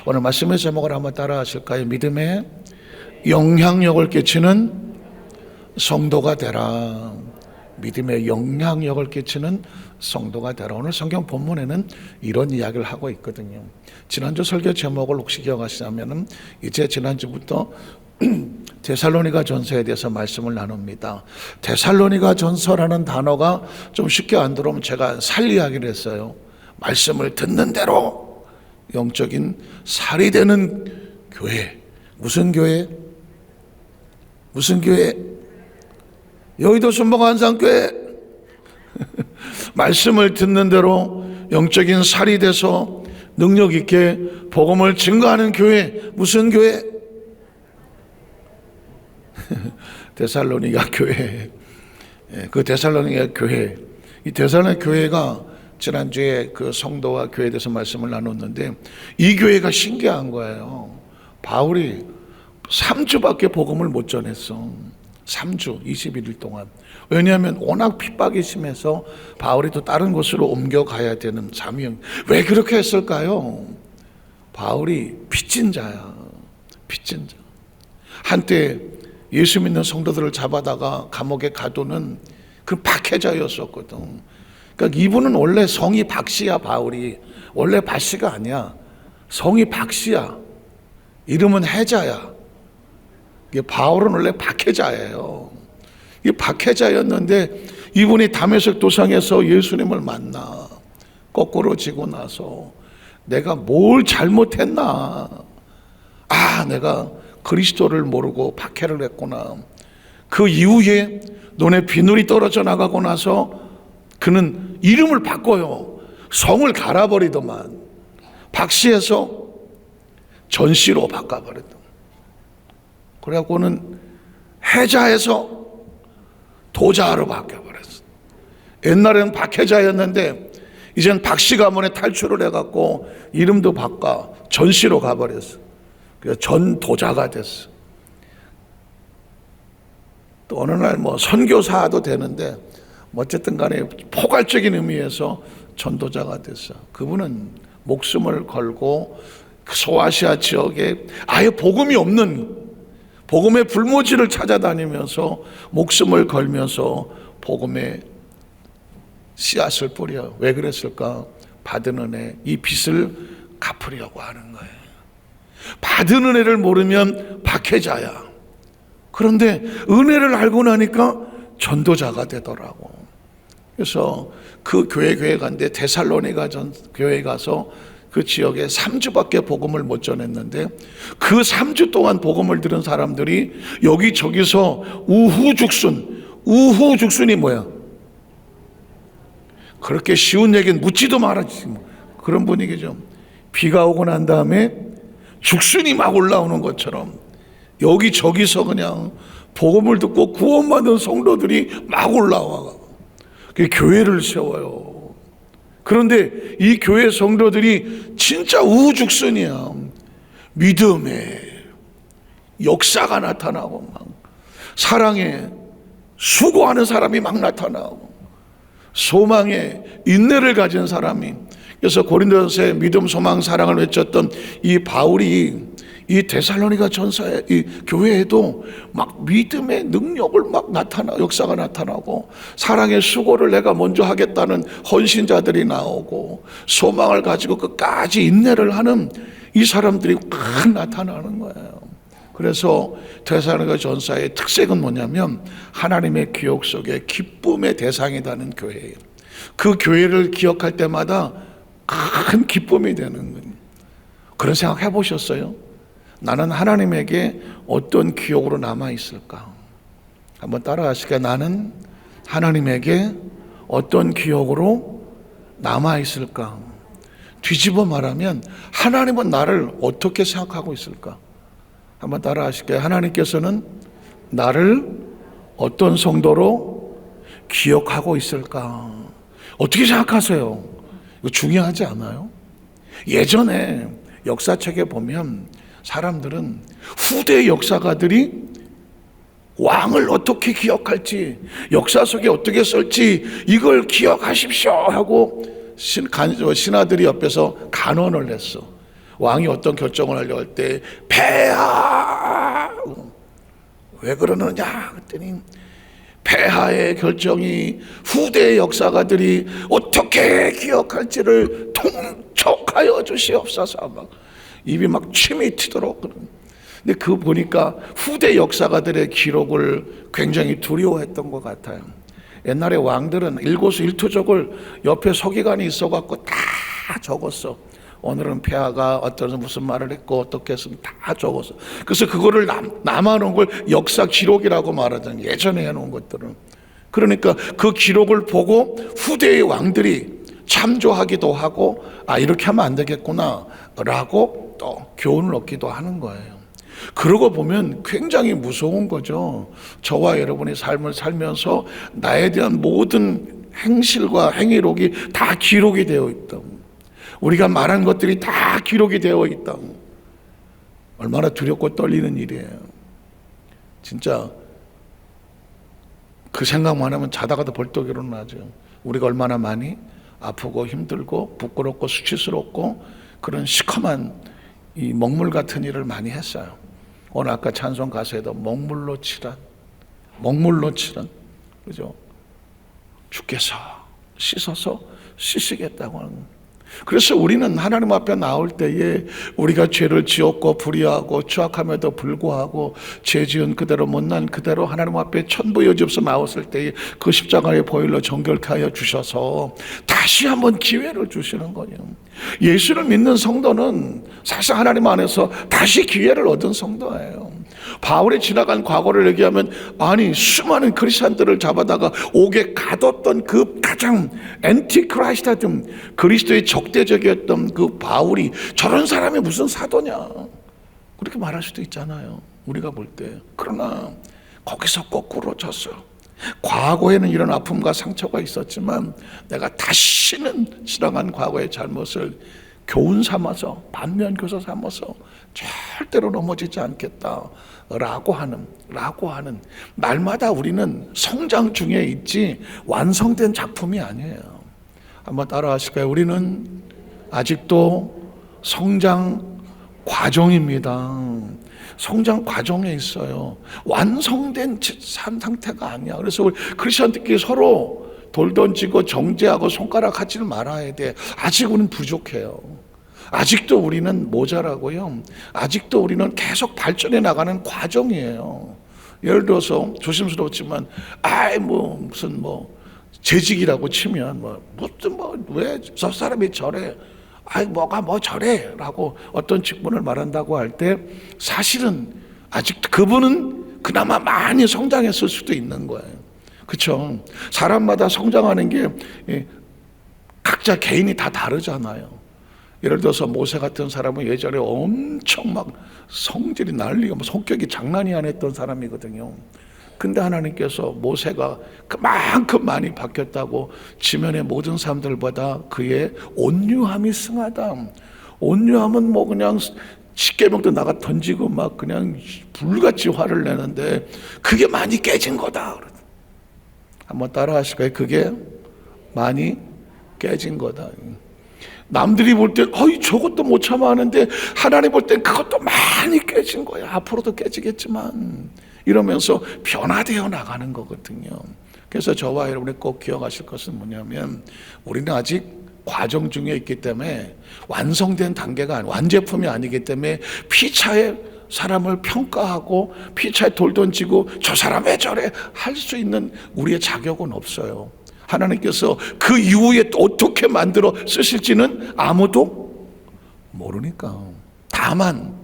오늘 말씀의 제목을 한번 따라 하실까요? 믿음의 영향력을 끼치는 성도가 되라. 믿음의 영향력을 끼치는 성도가 되라. 오늘 성경 본문에는 이런 이야기를 하고 있거든요. 지난주 설교 제목을 혹시 기억하시냐면 이제 지난주부터 데살로니가 전서에 대해서 말씀을 나눕니다. 데살로니가 전서라는 단어가 좀 쉽게 안 들어오면 제가 살 이야기를 했어요. 말씀을 듣는 대로 영적인 살이 되는 교회. 무슨 교회? 무슨 교회? 여의도 순복한상교회. 말씀을 듣는 대로 영적인 살이 돼서 능력 있게 복음을 증거하는 교회. 무슨 교회? 데살로니가 교회. 그 데살로니가 교회. 이 데살로니가 교회가 지난주에 그 성도와 교회에 대해서 말씀을 나눴는데 이 교회가 신기한 거예요. 바울이 3주밖에 복음을 못 전했어. 3주 21일 동안. 왜냐하면 워낙 핍박이 심해서 바울이 또 다른 곳으로 옮겨가야 되는 사명. 왜 그렇게 했을까요? 바울이 빚진 자야. 빚진 자. 한때 예수 믿는 성도들을 잡아다가 감옥에 가두는 그 박해자였었거든. 그러니까 이분은 원래 성이 박씨야. 바울이 원래 박씨가 아니야. 성이 박씨야. 이름은 해자야. 바울은 원래 박해자예요. 이 박해자였는데 이분이 다메섹 도상에서 예수님을 만나 거꾸로 지고 나서 내가 뭘 잘못했나? 내가 그리스도를 모르고 박해를 했구나. 그 이후에 눈에 비늘이 떨어져 나가고 나서 그는 이름을 바꿔요. 성을 갈아버리더만. 박씨에서 전씨로 바꿔버렸다. 그래갖고는 해자에서 도자로 바뀌어버렸어. 옛날에는 박해자였는데 이젠 박씨 가문에 탈출을 해갖고 이름도 바꿔 전씨로 가버렸어. 그래서 전도자가 됐어. 또 어느 날 선교사도 되는데 어쨌든 간에 포괄적인 의미에서 전도자가 됐어. 그분은 목숨을 걸고 소아시아 지역에 아예 복음이 없는 복음의 불모지를 찾아다니면서 목숨을 걸면서 복음의 씨앗을 뿌려. 왜 그랬을까? 받은 은혜, 이 빚을 갚으려고 하는 거예요. 받은 은혜를 모르면 박해자야. 그런데 은혜를 알고 나니까 전도자가 되더라고. 그래서 그 교회에 갔는데 데살로니가 교회에 가서 그 지역에 3주밖에 복음을 못 전했는데 그 3주 동안 복음을 들은 사람들이 여기저기서 우후죽순이 뭐야? 그렇게 쉬운 얘기는 묻지도 말아지. 그런 분위기죠. 비가 오고 난 다음에 죽순이 막 올라오는 것처럼 여기저기서 그냥 복음을 듣고 구원받은 성도들이 막 올라와. 교회를 세워요. 그런데 이 교회 성도들이 진짜 우후죽순이야. 믿음의 역사가 나타나고 막 사랑에 수고하는 사람이 막 나타나고 소망에 인내를 가진 사람이. 그래서 고린도전서에 믿음, 소망, 사랑을 외쳤던 이 바울이 이 데살로니가 전서의 이 교회에도 막 믿음의 능력을 막 역사가 나타나고 나타나고 수고를 내가 먼저 하겠다는 헌신자들이 나오고 소망을 가지고 끝까지 인내를 하는 이 사람들이 막 나타나는 거예요. 그래서 데살로니가 전서의 특색은 뭐냐면 하나님의 기억 속에 기쁨의 대상이라는 교회예요. 그 교회를 기억할 때마다 큰 기쁨이 되는 거예요. 그런 생각 해보셨어요? 나는 하나님에게 어떤 기억으로 남아있을까? 한번 따라하실까요? 나는 하나님에게 어떤 기억으로 남아있을까? 뒤집어 말하면 하나님은 나를 어떻게 생각하고 있을까? 한번 따라하실까요? 하나님께서는 나를 어떤 성도로 기억하고 있을까? 어떻게 생각하세요? 이거 중요하지 않아요? 예전에 역사책에 보면 사람들은 후대 역사가들이 왕을 어떻게 기억할지, 역사 속에 어떻게 쓸지 이걸 기억하십시오 하고 신하들이 옆에서 간언을 했어. 왕이 어떤 결정을 하려고 할 때 폐하, 왜 그러느냐 그랬더니 폐하의 결정이 후대 역사가들이 어떻게 기억할지를 통촉하여 주시옵소서. 막 입이 막 침이 튀도록. 근데 그 보니까 후대 역사가들의 기록을 굉장히 두려워했던 것 같아요. 옛날에 왕들은 일거수 일투족을 옆에 서기관이 있어갖고 다 적었어. 오늘은 폐하가 어떤 무슨 말을 했고 어떻게 했으면 다 적었어. 그래서 그거를 남아놓은 걸 역사 기록이라고 말하잖아요. 예전에 해놓은 것들은. 그러니까 그 기록을 보고 후대의 왕들이 참조하기도 하고 이렇게 하면 안 되겠구나 라고 또 교훈을 얻기도 하는 거예요. 그러고 보면 굉장히 무서운 거죠. 저와 여러분의 삶을 살면서 나에 대한 모든 행실과 행위록이 다 기록이 되어 있다. 우리가 말한 것들이 다 기록이 되어 있다. 얼마나 두렵고 떨리는 일이에요. 진짜 그 생각만 하면 자다가도 벌떡 일어나죠. 우리가 얼마나 많이 아프고 힘들고 부끄럽고 수치스럽고 그런 시커먼 이 먹물 같은 일을 많이 했어요. 오늘 아까 찬송 가사에도 먹물로 칠한 그죠? 주께서 씻어서 씻으겠다고 하는 거예요. 그래서 우리는 하나님 앞에 나올 때에 우리가 죄를 지었고 불의하고 추악함에도 불구하고 죄 지은 그대로 못난 그대로 하나님 앞에 천부여지없어 나왔을 때에 그 십자가의 보혈로 정결케 하여 주셔서 다시 한번 기회를 주시는 거예요. 예수를 믿는 성도는 사실 하나님 안에서 다시 기회를 얻은 성도예요. 바울이 지나간 과거를 얘기하면 수많은 크리스찬들을 잡아다가 옥에 가뒀던 그 가장 엔티크라이스트였던 그리스도의 적대적이었던 그 바울이 저런 사람이 무슨 사도냐 그렇게 말할 수도 있잖아요. 우리가 볼 때. 그러나 거기서 거꾸로 졌어요. 과거에는 이런 아픔과 상처가 있었지만 내가 다시는 지나간 과거의 잘못을 교훈 삼아서 반면교사 삼아서 절대로 넘어지지 않겠다라고 하는 날마다 우리는 성장 중에 있지 완성된 작품이 아니에요. 한번 따라 하실까요? 우리는 아직도 성장 과정입니다. 성장 과정에 있어요. 완성된 상태가 아니야. 그래서 우리 크리스천들끼리 서로 돌 던지고 정죄하고 손가락 하지를 말아야 돼. 아직 우리는 부족해요. 아직도 우리는 모자라고요. 아직도 우리는 계속 발전해 나가는 과정이에요. 예를 들어서 조심스럽지만 무슨 재직이라고 치면 왜 저 사람이 저래? 뭐가 저래라고 어떤 직분을 말한다고 할 때 사실은 아직 그분은 그나마 많이 성장했을 수도 있는 거예요. 그렇죠? 사람마다 성장하는 게 각자 개인이 다 다르잖아요. 예를 들어서 모세 같은 사람은 예전에 엄청 막 성질이 난리가 성격이 장난이 아니었던 사람이거든요. 근데 하나님께서 모세가 그만큼 많이 바뀌었다고 지면의 모든 사람들보다 그의 온유함이 승하다. 온유함은 그냥 십계명도 나가 던지고 막 그냥 불같이 화를 내는데 그게 많이 깨진 거다. 한번 따라 하실까요? 그게 많이 깨진 거다. 남들이 볼 땐 저것도 못 참아 하는데 하나님 볼 땐 그것도 많이 깨진 거야. 앞으로도 깨지겠지만 이러면서 변화되어 나가는 거거든요. 그래서 저와 여러분이 꼭 기억하실 것은 뭐냐면 우리는 아직 과정 중에 있기 때문에 완성된 단계가 완제품이 아니기 때문에 피차에 사람을 평가하고 피차에 돌 던지고 저 사람 왜 저래 할 수 있는 우리의 자격은 없어요. 하나님께서 그 이후에 어떻게 만들어 쓰실지는 아무도 모르니까. 다만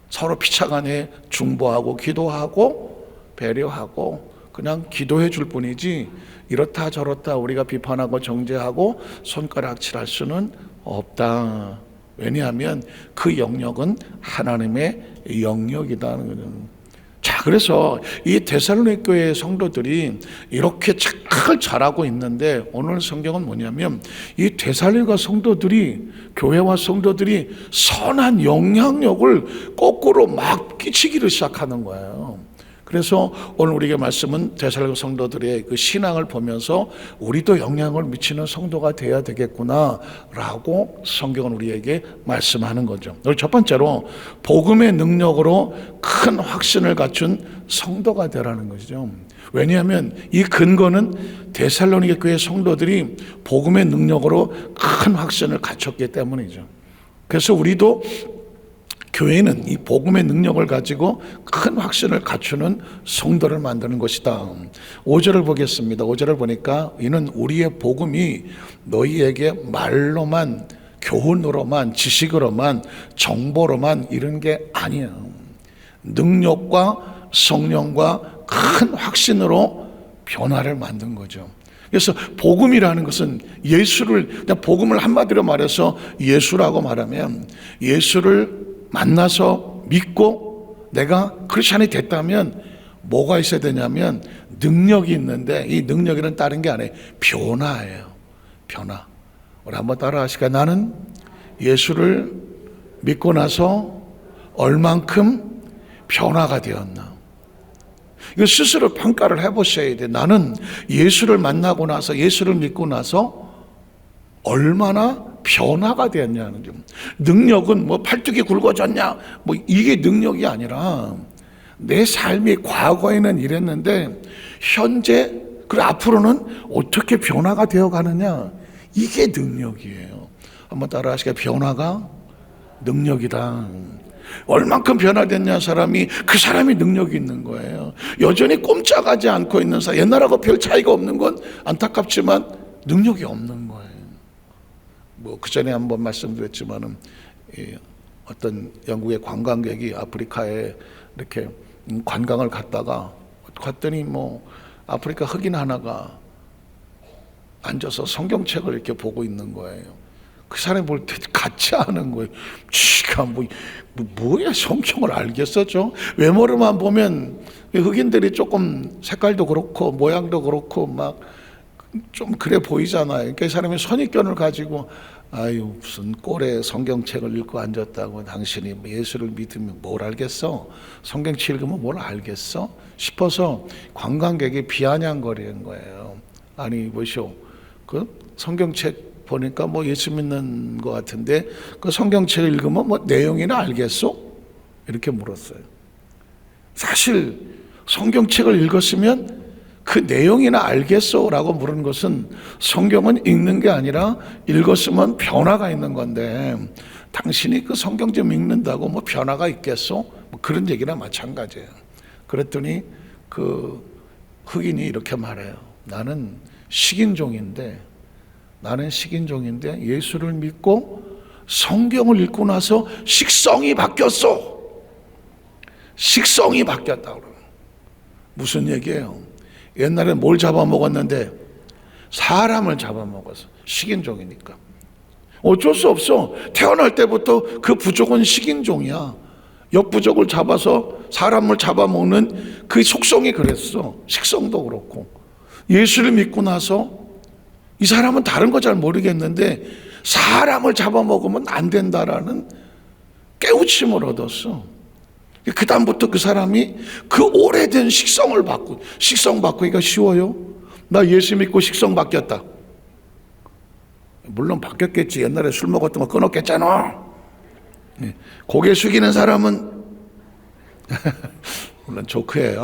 서로 피차간에 중보하고 기도하고 배려하고 그냥 기도해 줄 뿐이지 이렇다 저렇다 우리가 비판하고 정죄하고 손가락질할 수는 없다. 왜냐하면 그 영역은 하나님의 영역이라는 거죠. 자, 그래서 이 데살로니가 교회 성도들이 이렇게 착각을 잘하고 있는데 오늘 성경은 뭐냐면 이 데살로니가 성도들이 교회와 성도들이 선한 영향력을 거꾸로 막 끼치기를 시작하는 거예요. 그래서 오늘 우리에게 말씀은 데살로니가 성도들의 그 신앙을 보면서 우리도 영향을 미치는 성도가 되어야 되겠구나라고 성경은 우리에게 말씀하는 거죠. 오늘 첫 번째로 복음의 능력으로 큰 확신을 갖춘 성도가 되라는 것이죠. 왜냐하면 이 근거는 데살로니가 교회 성도들이 복음의 능력으로 큰 확신을 갖췄기 때문이죠. 그래서 우리도 교회는 이 복음의 능력을 가지고 큰 확신을 갖추는 성도를 만드는 것이다. 5절을 보겠습니다. 5절을 보니까 이는 우리의 복음이 너희에게 말로만, 교훈으로만, 지식으로만, 정보로만 이런 게 아니야. 능력과 성령과 큰 확신으로 변화를 만든 거죠. 그래서 복음이라는 것은 예수를, 복음을 한마디로 말해서 예수라고 말하면 예수를 만나서 믿고 내가 크리스찬이 됐다면 뭐가 있어야 되냐면 능력이 있는데, 이 능력에는 다른 게 아니에요. 변화예요. 변화. 우리 한번 따라 하실까요? 나는 예수를 믿고 나서 얼만큼 변화가 되었나. 이거 스스로 평가를 해보셔야 돼. 나는 예수를 만나고 나서, 예수를 믿고 나서 얼마나 변화가 되었냐는 점. 능력은 뭐 팔뚝이 굵어졌냐, 뭐 이게 능력이 아니라 내 삶이 과거에는 이랬는데 현재 그리고 앞으로는 어떻게 변화가 되어 가느냐, 이게 능력이에요. 한번 따라 하시겠어요? 변화가 능력이다. 얼만큼 변화됐냐 사람이, 그 사람이 능력이 있는 거예요. 여전히 꼼짝하지 않고 있는 사람, 옛날하고 별 차이가 없는 건 안타깝지만 능력이 없는 거예요. 뭐 그 전에 한번 말씀드렸지만은 어떤 영국의 관광객이 아프리카에 이렇게 관광을 갔더니 뭐 아프리카 흑인 하나가 앉아서 성경책을 이렇게 보고 있는 거예요. 그 사람이 뭘 같이 하는 거예요. 지가 뭐야, 성경을 알겠어? 외모로만 보면 흑인들이 조금 색깔도 그렇고 모양도 그렇고 막 좀 그래 보이잖아요. 그러니까 이 사람이 선입견을 가지고, 아유 무슨 꼴에 성경책을 읽고 앉았다고, 당신이 예수를 믿으면 뭘 알겠어? 성경책 읽으면 뭘 알겠어? 싶어서 관광객이 비아냥거리는 거예요. 아니 보시오, 그 성경책 보니까 뭐 예수 믿는 것 같은데 그 성경책을 읽으면 뭐 내용이나 알겠소? 이렇게 물었어요. 사실 성경책을 읽었으면 그 내용이나 알겠소라고 물은 것은 성경은 읽는 게 아니라 읽었으면 변화가 있는 건데, 당신이 그 성경 좀 읽는다고 뭐 변화가 있겠소? 뭐 그런 얘기나 마찬가지예요. 그랬더니 그 흑인이 이렇게 말해요. 나는 식인종인데 예수를 믿고 성경을 읽고 나서 식성이 바뀌었어. 식성이 바뀌었다고. 무슨 얘기예요? 옛날에 뭘 잡아먹었는데 사람을 잡아먹어서, 식인종이니까 어쩔 수 없어. 태어날 때부터 그 부족은 식인종이야. 역부족을 잡아서 사람을 잡아먹는 그 속성이 그랬어. 식성도 그렇고. 예수를 믿고 나서 이 사람은 다른 거 잘 모르겠는데 사람을 잡아먹으면 안 된다라는 깨우침을 얻었어. 그 다음부터 그 사람이 그 오래된 식성 바꾸기가 쉬워요? 나 예수 믿고 식성 바뀌었다. 물론 바뀌었겠지. 옛날에 술 먹었던 거 끊었겠잖아. 고개 숙이는 사람은 물론 조크예요.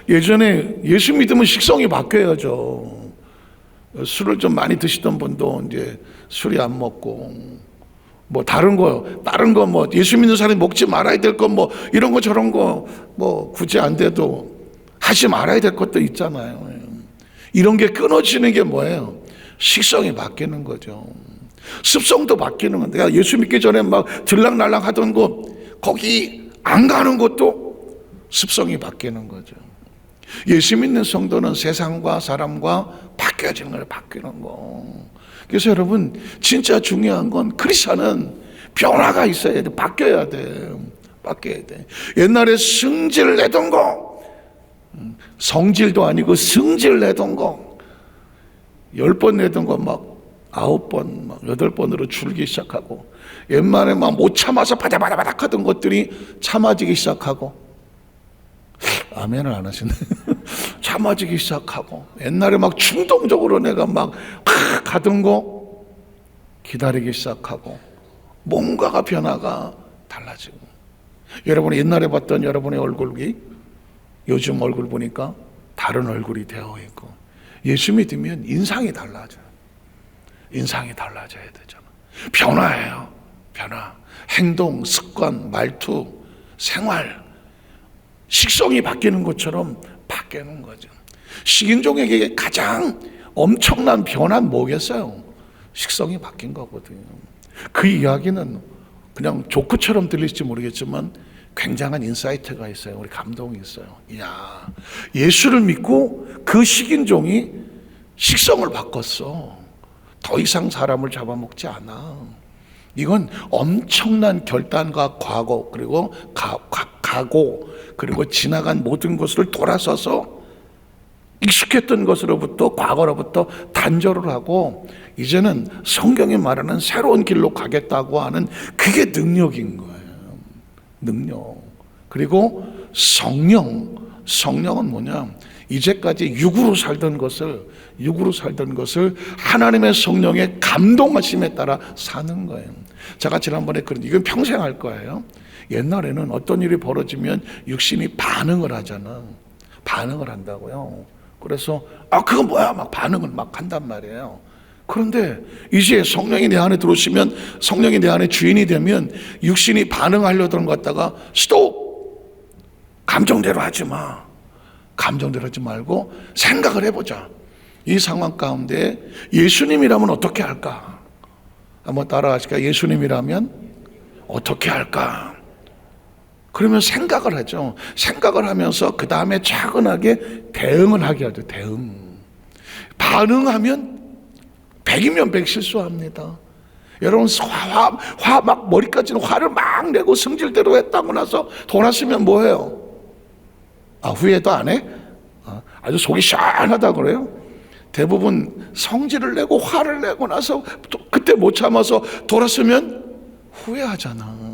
예전에 예수 믿으면 식성이 바뀌어야죠. 술을 좀 많이 드시던 분도 이제 술이 안 먹고, 뭐 다른 거 뭐 예수 믿는 사람이 먹지 말아야 될 거 뭐 이런 거 저런 거 뭐 굳이 안 돼도 하지 말아야 될 것도 있잖아요. 이런 게 끊어지는 게 뭐예요? 식성이 바뀌는 거죠. 습성도 바뀌는 건데, 내가 예수 믿기 전에 막 들락날락 하던 거 거기 안 가는 것도 습성이 바뀌는 거죠. 예수 믿는 성도는 세상과 사람과 바뀌어지는 거예요. 바뀌는 거. 그래서 여러분 진짜 중요한 건 크리스찬은 변화가 있어야 돼. 바뀌어야 돼. 옛날에 승질 내던 거, 성질도 아니고 승질 내던 거 10번 내던 거 막 9번, 막 8번으로 줄기 시작하고, 옛날에 막 못 참아서 바다바닥 하던 것들이 참아지기 시작하고, 아멘을 안 하시네. 참아지기 시작하고, 옛날에 막 충동적으로 내가 막 가던 거 기다리기 시작하고, 뭔가가 변화가 달라지고. 여러분이 옛날에 봤던 여러분의 얼굴이 요즘 얼굴 보니까 다른 얼굴이 되어 있고, 예수 믿으면 인상이 달라져요. 인상이 달라져야 되잖아. 변화예요. 변화. 행동, 습관, 말투, 생활, 식성이 바뀌는 것처럼 바뀌는 거죠. 식인종에게 가장 엄청난 변화는 뭐겠어요? 식성이 바뀐 거거든요. 그 이야기는 그냥 조크처럼 들릴지 모르겠지만 굉장한 인사이트가 있어요. 우리 감동이 있어요. 이야, 예수를 믿고 그 식인종이 식성을 바꿨어. 더 이상 사람을 잡아먹지 않아. 이건 엄청난 결단과 과거, 그리고 각오, 그리고 지나간 모든 것을 돌아서서 익숙했던 것으로부터, 과거로부터 단절을 하고 이제는 성경이 말하는 새로운 길로 가겠다고 하는 그게 능력인 거예요. 능력. 그리고 성령은 뭐냐? 이제까지 육으로 살던 것을 하나님의 성령의 감동하심에 따라 사는 거예요. 제가 지난번에 이건 평생 할 거예요. 옛날에는 어떤 일이 벌어지면 육신이 반응을 하잖아. 반응을 한다고요. 그래서 그건 뭐야? 막 반응을 막 한단 말이에요. 그런데 이제 성령이 내 안에 들어오시면, 성령이 내 안에 주인이 되면 육신이 반응하려던 것 같다가 스톱! 감정대로 하지 마. 감정대로 하지 말고 생각을 해보자. 이 상황 가운데 예수님이라면 어떻게 할까? 한번 따라하실까요? 예수님이라면 어떻게 할까? 그러면 생각을 하죠. 생각을 하면서 그 다음에 차근하게 대응을 하게 하죠. 대응. 반응하면 100이면 100 실수합니다. 여러분 화 막 머리까지는 화를 막 내고 성질대로 했다고 나서 돌아서면 뭐해요? 후회도 안 해? 아주 속이 시원하다 그래요? 대부분 성질을 내고 화를 내고 나서 그때 못 참아서 돌아서면 후회하잖아.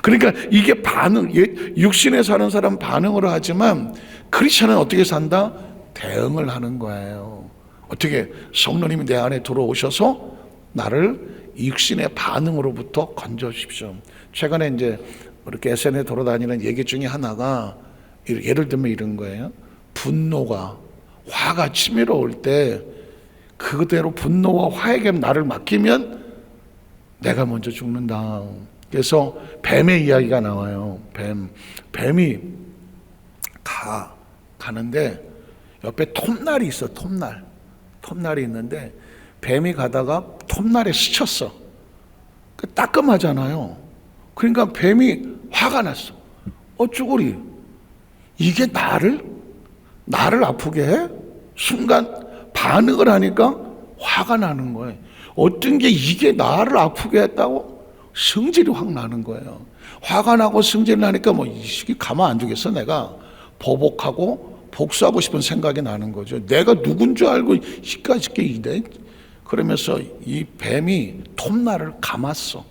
그러니까 이게 반응, 육신에 사는 사람 반응으로 하지만 크리스천은 어떻게 산다? 대응을 하는 거예요. 어떻게? 성령님이 내 안에 들어오셔서 나를 육신의 반응으로부터 건져주십시오. 최근에 이제 이렇게 SNS에 돌아다니는 얘기 중에 하나가 예를 들면 이런 거예요. 분노가, 화가 치밀어올 때 그대로 분노와 화에게 나를 맡기면 내가 먼저 죽는다. 그래서 뱀의 이야기가 나와요. 뱀이 가는데 옆에 톱날이 있어. 톱날이 있는데 뱀이 가다가 톱날에 스쳤어. 따끔하잖아요. 그러니까 뱀이 화가 났어. 어쭈구리, 이게 나를 아프게 해? 순간 반응을 하니까 화가 나는 거예요. 어떤 게 이게 나를 아프게 했다고? 성질이 확 나는 거예요. 화가 나고 성질이 나니까 이 시기 가만 안 두겠어. 내가 보복하고 복수하고 싶은 생각이 나는 거죠. 내가 누군 줄 알고 시까짓게 이래? 그러면서 이 뱀이 톱날을 감았어.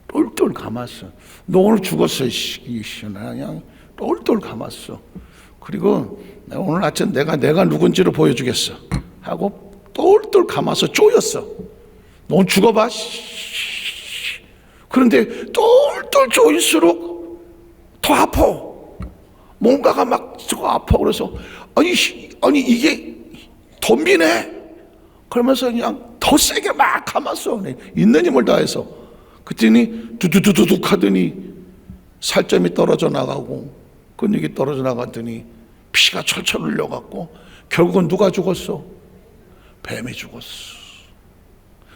똘똘 감았어. 너 오늘 죽었어. 그냥 똘똘 감았어. 그리고 오늘 아침 내가 누군지를 보여주겠어 하고 똘똘 감아서 쪼였어. 너 오늘 죽어봐. 그런데 똘똘 쪼일수록 더 아파. 뭔가가 막 더 아파. 그래서 아니 이게 덤비네. 그러면서 그냥 더 세게 막 감았어. 있는 힘을 다해서. 그랬더니 두두두둑 하더니 살점이 떨어져 나가고 근육이 떨어져 나갔더니 피가 철철 흘려갖고 결국은 누가 죽었어? 뱀이 죽었어.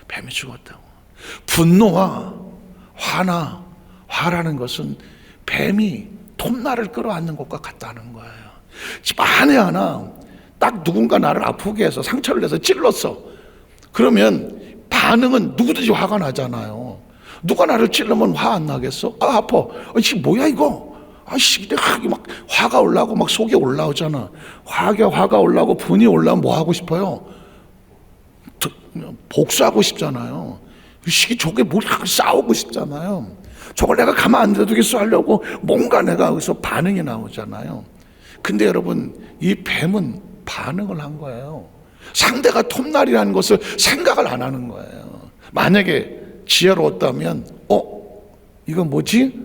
뱀이 죽었다고. 분노와 화라는 것은 뱀이 톱날을 끌어안는 것과 같다는 거예요. 만에 하나 딱 누군가 나를 아프게 해서 상처를 내서 찔렀어. 그러면 반응은 누구든지 화가 나잖아요. 누가 나를 찔르면 화 안 나겠어? 아파. 이게 뭐야 이거? 막 화가 올라오고 막 속이 올라오잖아. 화가 올라오고 분이 올라오면 뭐 하고 싶어요? 복수하고 싶잖아요. 시기 좋게 뭘 싸우고 싶잖아요. 저걸 내가 가만 안 둬두겠어 하려고 뭔가 내가 여기서 반응이 나오잖아요. 근데 여러분, 이 뱀은 반응을 한 거예요. 상대가 톱날이라는 것을 생각을 안 하는 거예요. 만약에 지혜로웠다면 이건 뭐지?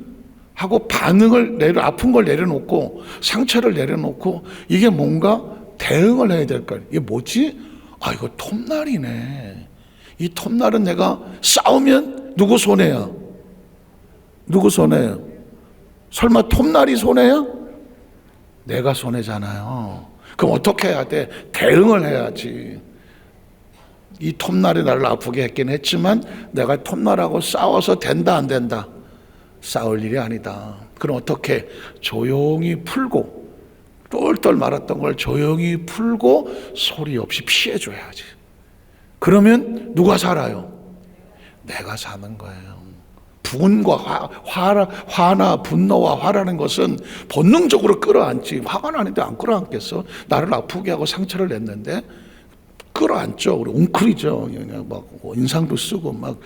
하고 반응을 아픈 걸 내려놓고 상처를 내려놓고 이게 뭔가 대응을 해야 될 거예요. 이게 뭐지? 이거 톱날이네. 이 톱날은 내가 싸우면 누구 손해야? 누구 손해야? 설마 톱날이 손해야? 내가 손해잖아요. 그럼 어떻게 해야 돼? 대응을 해야지. 이 톱날이 나를 아프게 했긴 했지만 내가 톱날하고 싸워서 된다 안 된다? 싸울 일이 아니다. 그럼 어떻게? 조용히 풀고, 똘똘 말았던 걸 조용히 풀고 소리 없이 피해줘야지. 그러면 누가 살아요? 내가 사는 거예요. 분과 화나 분노와 화라는 것은 본능적으로 끌어안지. 화가 나는데 안 끌어안겠어? 나를 아프게 하고 상처를 냈는데 끌어안죠. 우리 웅크리죠. 막 인상도 쓰고 막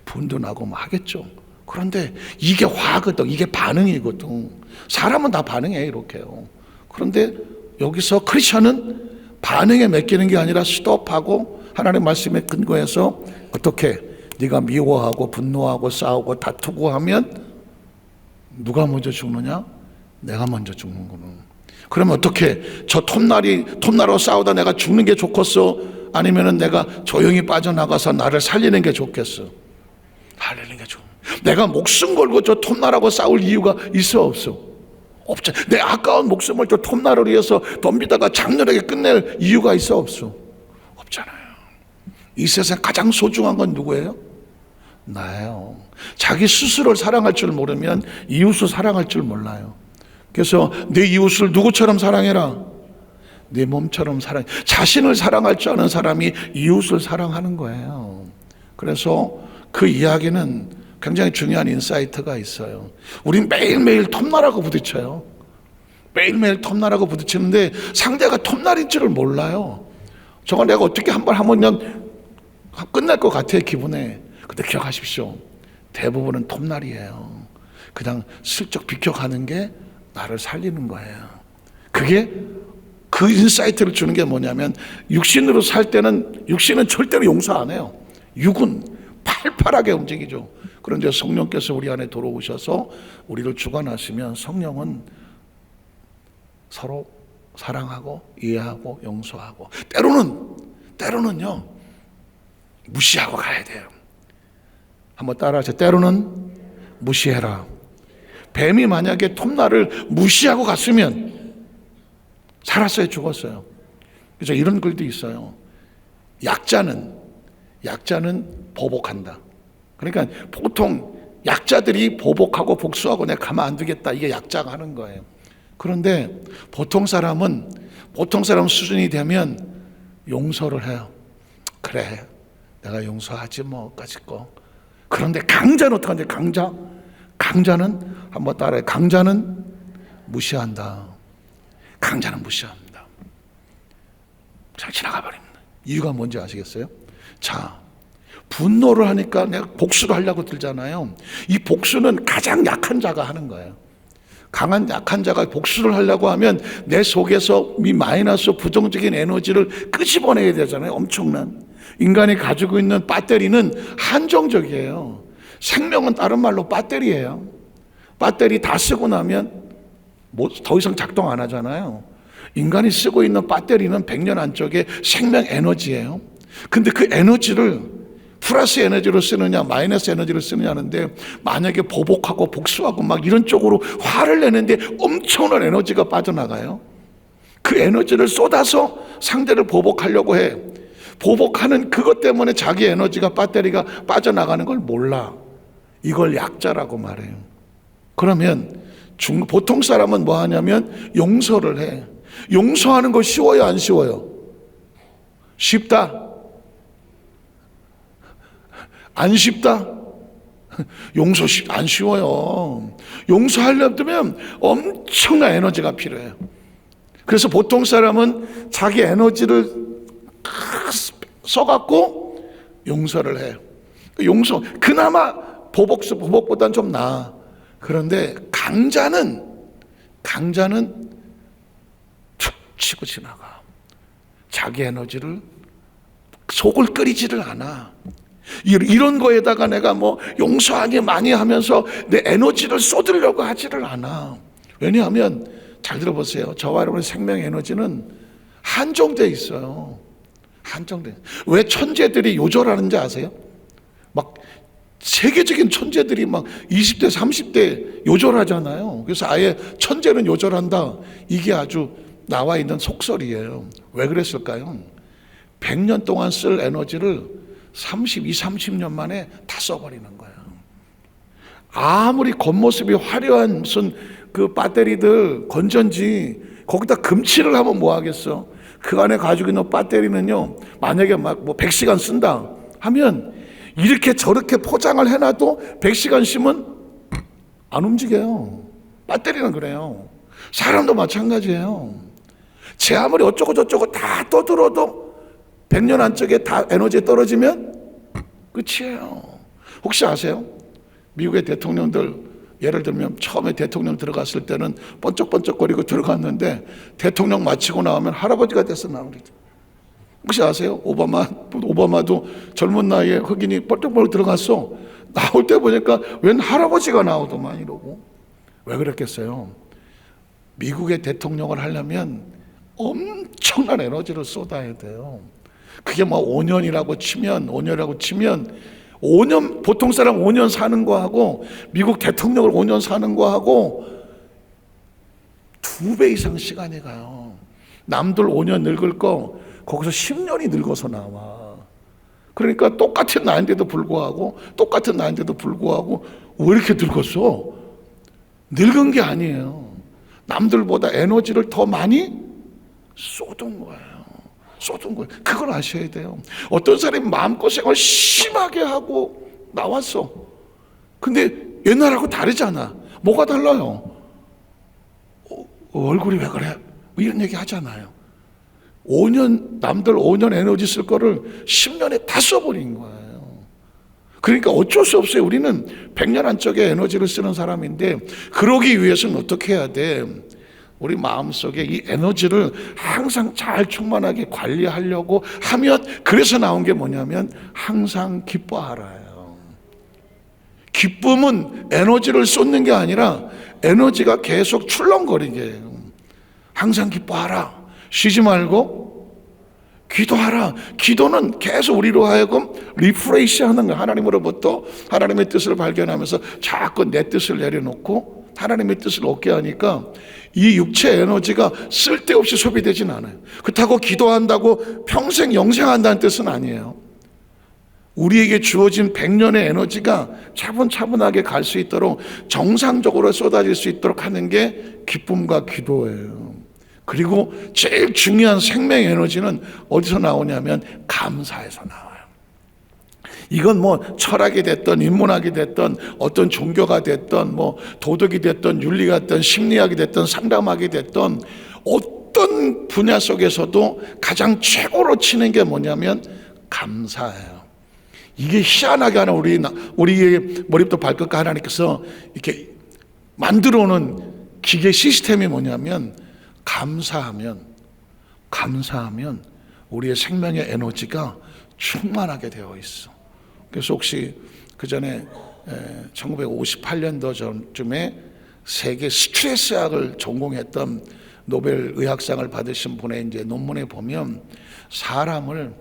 분도 나고 막 하겠죠. 그런데 이게 화거든. 이게 반응이거든. 사람은 다 반응해 이렇게요. 그런데 여기서 크리스천은 반응에 맡기는 게 아니라 스톱하고 하나님의 말씀에 근거해서 어떻게 네가 미워하고 분노하고 싸우고 다투고 하면 누가 먼저 죽느냐? 내가 먼저 죽는구나. 그러면 어떻게? 저 톱날로 싸우다 내가 죽는 게 좋겠어? 아니면은 내가 조용히 빠져나가서 나를 살리는 게 좋겠어? 살리는 게 좋아. 내가 목숨 걸고 저 톱날하고 싸울 이유가 있어 없어? 없죠. 내 아까운 목숨을 저 톱날을 위해서 덤비다가 장렬하게 끝낼 이유가 있어 없어? 없잖아요. 이 세상 가장 소중한 건 누구예요? 나예요. 자기 스스로를 사랑할 줄 모르면 이웃을 사랑할 줄 몰라요. 그래서 내 이웃을 누구처럼 사랑해라? 내 몸처럼 사랑해. 자신을 사랑할 줄 아는 사람이 이웃을 사랑하는 거예요. 그래서 그 이야기는 굉장히 중요한 인사이트가 있어요. 우린 매일매일 톱날하고 부딪혀요. 매일매일 톱날하고 부딪히는데 상대가 톱날인 줄을 몰라요. 저거 내가 어떻게 한 번 하면 그냥 끝날 것 같아요, 기분에. 근데 기억하십시오. 대부분은 톱날이에요. 그냥 슬쩍 비켜가는 게 나를 살리는 거예요. 그게 그 인사이트를 주는 게 뭐냐면 육신으로 살 때는 육신은 절대로 용서 안 해요. 육은 팔팔하게 움직이죠. 그런데 성령께서 우리 안에 들어오셔서 우리를 주관하시면 성령은 서로 사랑하고 이해하고 용서하고 때로는요 무시하고 가야 돼요. 한번 따라하세요. 때로는 무시해라. 뱀이 만약에 톱날을 무시하고 갔으면 살았어요, 죽었어요. 그래서 이런 글도 있어요. 약자는 보복한다. 그러니까 보통 약자들이 보복하고 복수하고 내가 가만 안 두겠다, 이게 약자가 하는 거예요. 그런데 보통 사람 수준이 되면 용서를 해요. 그래, 내가 용서하지 뭐까지 거. 그런데 강자는 어떡하는데? 강자는 한번 따라해. 강자는 무시한다. 강자는 무시합니다. 잘 지나가 버립니다. 이유가 뭔지 아시겠어요? 자, 분노를 하니까 내가 복수를 하려고 들잖아요. 이 복수는 가장 약한 자가 하는 거예요. 강한 약한 자가 복수를 하려고 하면 내 속에서 이 마이너스 부정적인 에너지를 끄집어내야 되잖아요. 엄청난. 인간이 가지고 있는 배터리는 한정적이에요. 생명은 다른 말로 배터리예요. 배터리 다 쓰고 나면 더 이상 작동 안 하잖아요. 인간이 쓰고 있는 배터리는 100년 안쪽에 생명 에너지예요. 근데 그 에너지를 플러스 에너지로 쓰느냐 마이너스 에너지로 쓰느냐 하는데, 만약에 보복하고 복수하고 막 이런 쪽으로 화를 내는데 엄청난 에너지가 빠져나가요. 그 에너지를 쏟아서 상대를 보복하려고 해. 보복하는 그것 때문에 자기 에너지가 배터리가 빠져나가는 걸 몰라. 이걸 약자라고 말해요. 그러면 보통 사람은 뭐 하냐면 용서를 해. 용서하는 거 쉬워요, 안 쉬워요? 쉽다? 안 쉽다? 용서 안 쉬워요. 용서하려면 엄청난 에너지가 필요해요. 그래서 보통 사람은 자기 에너지를 써갖고 용서를 해요. 그나마 보복보단 좀 나아. 그런데 강자는 툭 치고 지나가. 자기 에너지를 속을 끓이지를 않아. 이런 거에다가 내가 뭐 용서하기 많이 하면서 내 에너지를 쏟으려고 하지를 않아. 왜냐하면 잘 들어보세요. 저와 여러분의 생명 에너지는 한정돼 있어요. 한정돼. 왜 천재들이 요절하는지 아세요? 막 세계적인 천재들이 막 20대 30대 요절하잖아요. 그래서 아예 천재는 요절한다. 이게 아주 나와 있는 속설이에요. 왜 그랬을까요? 100년 동안 쓸 에너지를 30년 만에 다 써버리는 거예요. 아무리 겉모습이 화려한 무슨 그 배터리들 건전지 거기다 금칠을 하면 뭐 하겠어? 그 안에 가지고 있는 배터리는요, 만약에 막 뭐 100시간 쓴다 하면 이렇게 저렇게 포장을 해놔도 100시간 쓰면 안 움직여요. 배터리는 그래요. 사람도 마찬가지예요. 제 아무리 어쩌고 저쩌고 다 떠들어도 100년 안쪽에 다 에너지 떨어지면 끝이에요. 혹시 아세요? 미국의 대통령들, 예를 들면 처음에 대통령 들어갔을 때는 번쩍번쩍거리고 들어갔는데 대통령 마치고 나오면 할아버지가 돼서 나오리죠. 혹시 아세요? 오바마도 젊은 나이에 흑인이 번쩍번쩍 들어갔어. 나올 때 보니까 웬 할아버지가 나오더만 이러고. 왜 그랬겠어요? 미국의 대통령을 하려면 엄청난 에너지를 쏟아야 돼요. 그게 뭐 5년이라고 치면 5년, 보통 사람 5년 사는 거하고 미국 대통령을 5년 사는 거하고 2배 이상 시간이 가요. 남들 5년 늙을 거 거기서 10년이 늙어서 나와. 그러니까 똑같은 나이인데도 불구하고 왜 이렇게 늙었어? 늙은 게 아니에요. 남들보다 에너지를 더 많이 쏟은 거예요. 그걸 아셔야 돼요. 어떤 사람이 마음고생을 심하게 하고 나왔어. 근데 옛날하고 다르잖아. 뭐가 달라요? 얼굴이 왜 그래? 뭐 이런 얘기 하잖아요. 남들 5년 에너지 쓸 거를 10년에 다 써버린 거예요. 그러니까 어쩔 수 없어요. 우리는 100년 안쪽에 에너지를 쓰는 사람인데, 그러기 위해서는 어떻게 해야 돼? 우리 마음속에 이 에너지를 항상 잘 충만하게 관리하려고 하면, 그래서 나온 게 뭐냐면 항상 기뻐하라요. 기쁨은 에너지를 쏟는 게 아니라 에너지가 계속 출렁거리게 해요. 항상 기뻐하라. 쉬지 말고 기도하라. 기도는 계속 우리로 하여금 리프레시 하는 거예요. 하나님으로부터 하나님의 뜻을 발견하면서 자꾸 내 뜻을 내려놓고 하나님의 뜻을 얻게 하니까 이 육체 에너지가 쓸데없이 소비되진 않아요. 그렇다고 기도한다고 평생 영생한다는 뜻은 아니에요. 우리에게 주어진 100년의 에너지가 차분차분하게 갈 수 있도록 정상적으로 쏟아질 수 있도록 하는 게 기쁨과 기도예요. 그리고 제일 중요한 생명 에너지는 어디서 나오냐면 감사에서 나와요. 이건 뭐 철학이 됐던 인문학이 됐던 어떤 종교가 됐던 뭐 도덕이 됐던 윤리가 됐던 심리학이 됐던 상담학이 됐던 어떤 분야 속에서도 가장 최고로 치는 게 뭐냐면 감사예요. 이게 희한하게 하나 우리의 머리부터 발끝까지 하나님께서 이렇게 만들어 놓은 기계 시스템이 뭐냐면 감사하면 우리의 생명의 에너지가 충만하게 되어 있어. 그래서 혹시 그 전에 1958년도 전쯤에 세계 스트레스학을 전공했던 노벨 의학상을 받으신 분의 이제 논문에 보면 사람을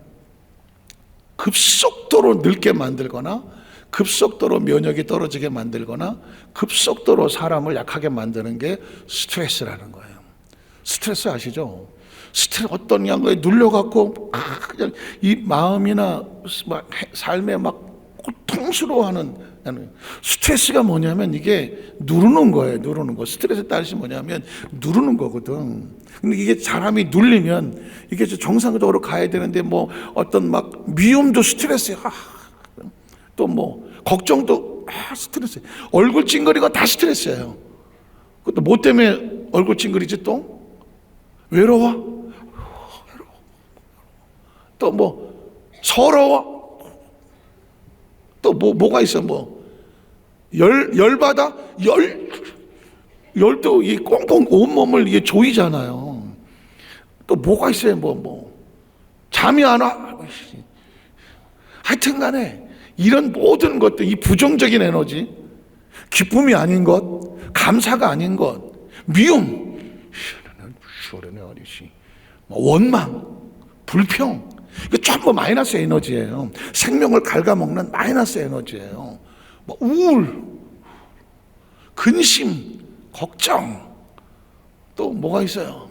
급속도로 늙게 만들거나 급속도로 면역이 떨어지게 만들거나 급속도로 사람을 약하게 만드는 게 스트레스라는 거예요. 스트레스 아시죠? 스트레스 어떤 양거에 눌려갖고 그냥 이 마음이나 막 삶에 막 고통스러워하는 스트레스가 뭐냐면 이게 누르는 거예요. 누르는 거. 스트레스 뜻이 뭐냐면 누르는 거거든. 근데 이게 사람이 눌리면 이게 정상적으로 가야 되는데 뭐 어떤 막 미움도 스트레스야. 또 뭐 걱정도 스트레스. 얼굴 찡그리가 다 스트레스예요. 그것도 뭐 때문에 얼굴 찡그리지 또? 외로워. 또 뭐 서러워. 또 뭐가 있어 뭐 열받아? 열도 이 꽁꽁 온몸을 이게 조이잖아요. 또 뭐가 있어요? 잠이 안 와? 하여튼 간에 이런 모든 것들, 이 부정적인 에너지, 기쁨이 아닌 것, 감사가 아닌 것, 미움, 원망, 불평, 이거 전부 마이너스 에너지예요. 생명을 갉아먹는 마이너스 에너지예요. 우울, 근심, 걱정, 또 뭐가 있어요?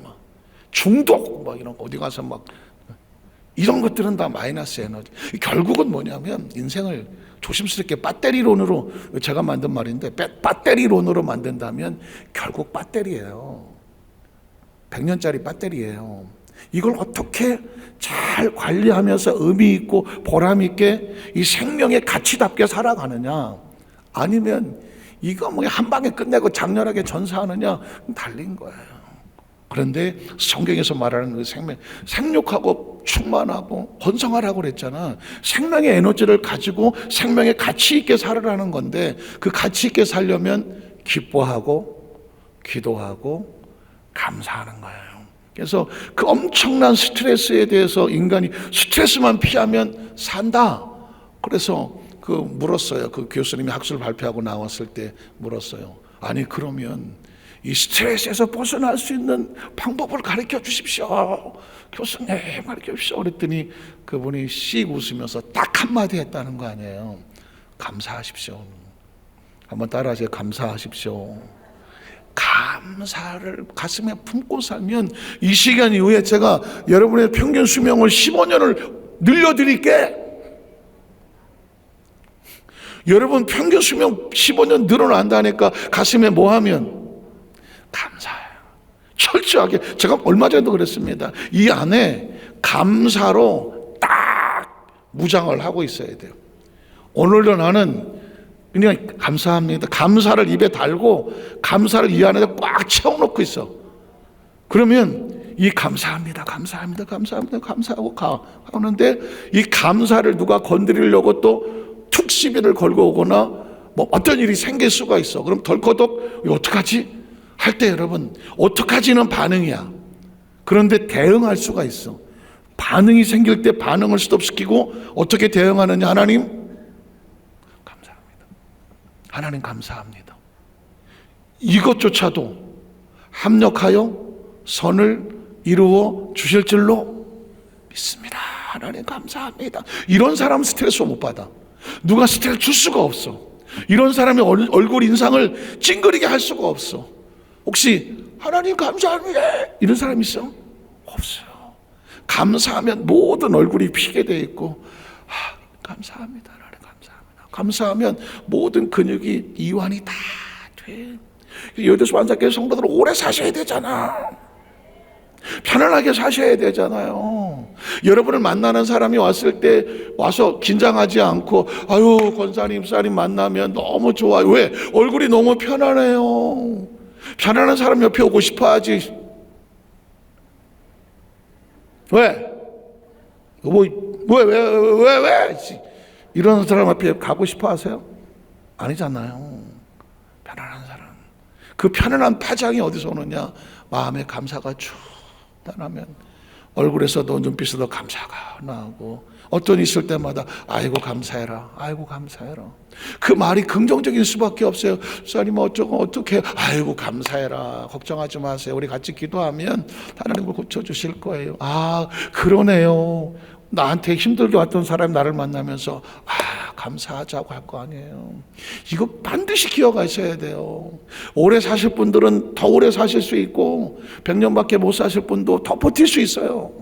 중독, 이런 거 어디 가서 이런 것들은 다 마이너스 에너지. 결국은 뭐냐면 인생을 조심스럽게 배터리론으로, 제가 만든 말인데, 배터리론으로 만든다면 결국 배터리예요. 100년짜리 배터리예요. 이걸 어떻게 잘 관리하면서 의미 있고 보람 있게 이 생명의 가치답게 살아가느냐, 아니면 이거 한 방에 끝내고 장렬하게 전사하느냐, 달린 거예요. 그런데 성경에서 말하는 그 생육하고 충만하고 번성하라고 그랬잖아. 생명의 에너지를 가지고 생명의 가치 있게 살으라는 건데, 그 가치 있게 살려면 기뻐하고 기도하고 감사하는 거예요. 그래서 그 엄청난 스트레스에 대해서 인간이 스트레스만 피하면 산다. 그래서 물었어요. 그 교수님이 학술 발표하고 나왔을 때 물었어요. 아니 그러면 이 스트레스에서 벗어날 수 있는 방법을 가르쳐 주십시오. 교수님 가르쳐 주십시오. 그랬더니 그분이 씩 웃으면서 딱 한마디 했다는 거 아니에요. 감사하십시오. 한번 따라하세요. 감사하십시오. 감사를 가슴에 품고 살면 이 시간 이후에 제가 여러분의 평균 수명을 15년을 늘려드릴게. 여러분 평균 수명 15년 늘어난다니까 가슴에 뭐 하면? 감사해요. 철저하게. 제가 얼마 전에도 그랬습니다. 이 안에 감사로 딱 무장을 하고 있어야 돼요. 오늘도 나는 그냥 감사합니다. 감사를 입에 달고 감사를 이 안에 꽉 채워놓고 있어. 그러면 이 감사합니다, 감사합니다, 감사합니다, 감사하고 가는데, 이 감사를 누가 건드리려고 또 툭 시비를 걸고 오거나 어떤 일이 생길 수가 있어. 그럼 덜커덕 어떡하지? 할 때 여러분, 어떡하지는 반응이야. 그런데 대응할 수가 있어. 반응이 생길 때 반응을 스톱시키고 어떻게 대응하느냐. 하나님 감사합니다. 하나님 감사합니다. 이것조차도 합력하여 선을 이루어 주실 줄로 믿습니다. 하나님 감사합니다. 이런 사람은 스트레스 못 받아. 누가 스트레스 줄 수가 없어. 이런 사람의 얼굴 인상을 찡그리게 할 수가 없어. 혹시 하나님 감사합니다 이런 사람 있어? 없어요. 감사하면 모든 얼굴이 피게 돼 있고, 감사합니다, 하나님 감사합니다. 감사하면 모든 근육이 이완이 다 돼. 여기서 완전히 성도들 오래 사셔야 되잖아. 편안하게 사셔야 되잖아요. 여러분을 만나는 사람이 왔을 때 와서 긴장하지 않고, 아유 권사님 목사님 만나면 너무 좋아요. 왜? 얼굴이 너무 편안해요. 편안한 사람 옆에 오고 싶어 하지. 왜? 왜? 이런 사람 앞에 가고 싶어 하세요? 아니잖아요. 편안한 사람. 그 편안한 파장이 어디서 오느냐? 마음에 감사가 쭉 나면 얼굴에서도 눈빛에도 감사가 나오고, 어떤 있을 때마다 아이고 감사해라, 아이고 감사해라. 그 말이 긍정적인 수밖에 없어요. 목사님 어떻게, 아이고 감사해라, 걱정하지 마세요, 우리 같이 기도하면 하나님을 고쳐주실 거예요. 아 그러네요. 나한테 힘들게 왔던 사람이 나를 만나면서 감사하자고 할 거 아니에요. 이거 반드시 기억하셔야 돼요. 오래 사실 분들은 더 오래 사실 수 있고, 100년밖에 못 사실 분도 더 버틸 수 있어요.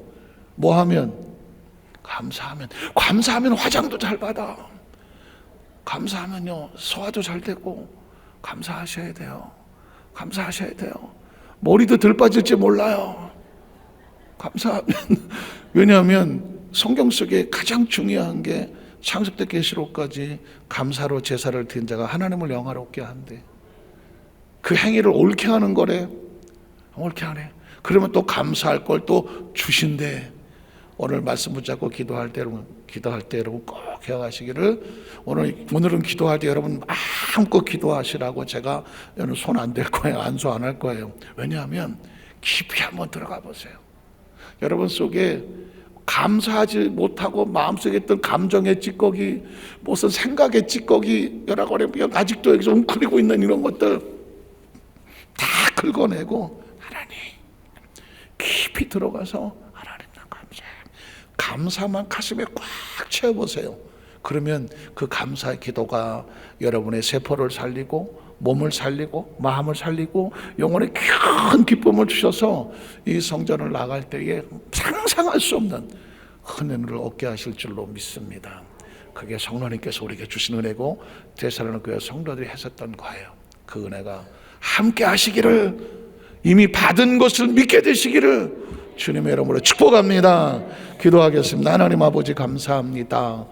뭐 하면? 감사하면 화장도 잘 받아. 감사하면요 소화도 잘 되고. 감사하셔야 돼요. 감사하셔야 돼요. 머리도 덜 빠질지 몰라요. 감사하면. 왜냐하면 성경 속에 가장 중요한 게 창세부터 계시록까지 감사로 제사를 드린 자가 하나님을 영화롭게 한대. 그 행위를 옳게 하는 거래. 옳게 하네. 그러면 또 감사할 걸 또 주신대. 오늘 말씀 붙잡고 기도할 때 여러분 꼭 기억하시기를, 오늘은 기도할 때 여러분 마음껏 기도하시라고 제가 여러분 손 안 댈 거예요. 안수 안 할 거예요. 왜냐하면 깊이 한번 들어가 보세요. 여러분 속에 감사하지 못하고 마음속에 있던 감정의 찌꺼기, 무슨 생각의 찌꺼기, 여러 가지 아직도 여기서 웅크리고 있는 이런 것들 다 긁어내고 하나님 깊이 들어가서 하나님 나 감사해. 감사만 가슴에 꽉 채워보세요. 그러면 그 감사의 기도가 여러분의 세포를 살리고 몸을 살리고 마음을 살리고 영혼에 큰 기쁨을 주셔서 이 성전을 나갈 때에 상상할 수 없는 은혜를 얻게 하실 줄로 믿습니다. 그게 성령님께서 우리에게 주신 은혜고 데살로니가 성도들이 했었던 거예요. 그 은혜가 함께 하시기를, 이미 받은 것을 믿게 되시기를 주님의 이름으로 축복합니다. 기도하겠습니다. 하나님 아버지 감사합니다.